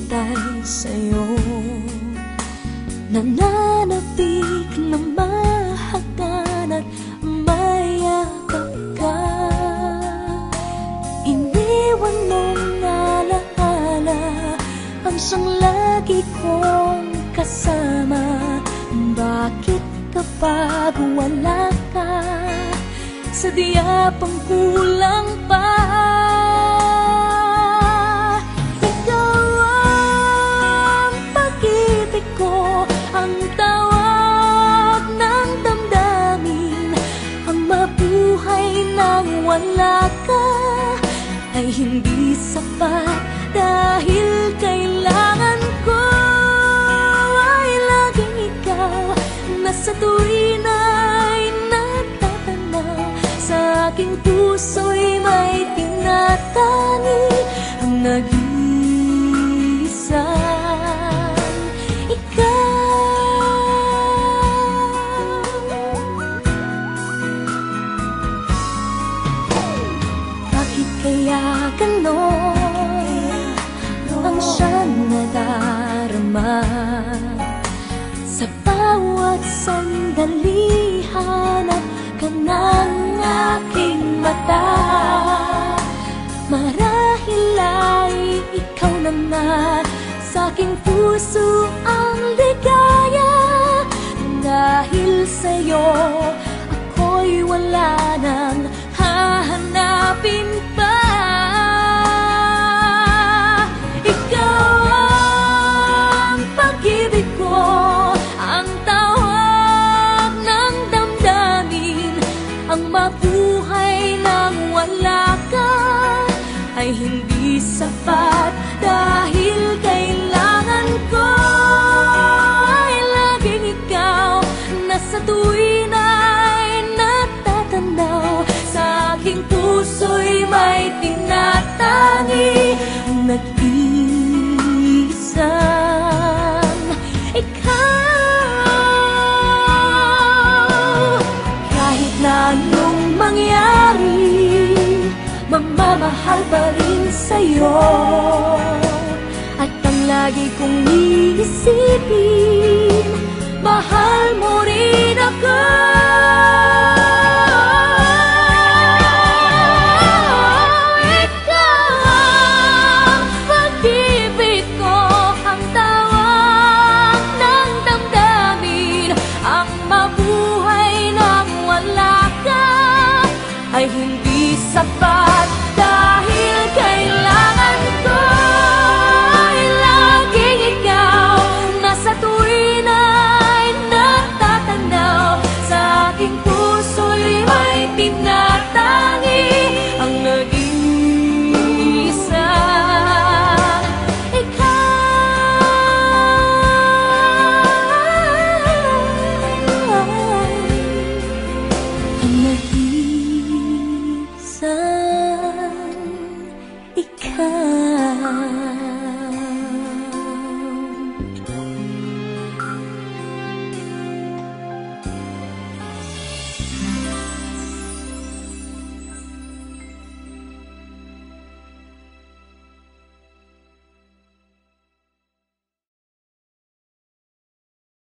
naghihintay sa'yo, nananapig na mahagan at mayakap ka. Iniwan mong alaala ang siyang lagi kong kasama. Bakit kapag wala ka, sadya pang kulang pa? Ikaw ang pag-ibig ko, ang tawag ng damdamin. Ang mabuhay nang wala ka ay hindi sapat, dahil kailangan ko ay laging ikaw na sa tuwin ay natatanaw. Sa aking puso'y may tinatangi ang nag-iisang ikaw. Bakit kaya ganon ang siyang nadarama? Sa bawat sandali hanap ka ng aking mata. Marahil ay ikaw na nga sa aking puso ang ligaya. Dahil sa'yo ako'y wala nang hahanapin pa. Ang mabuhay nang wala ka ay hindi sapat, dahil kailangan ko ay laging ikaw na sa tuwin ay natatanaw. Sa aking puso'y may tinatangi nag-iisang ikaw. Na anong mangyari, mamamahal pa rin sa'yo. At ang lagi kong iisipin,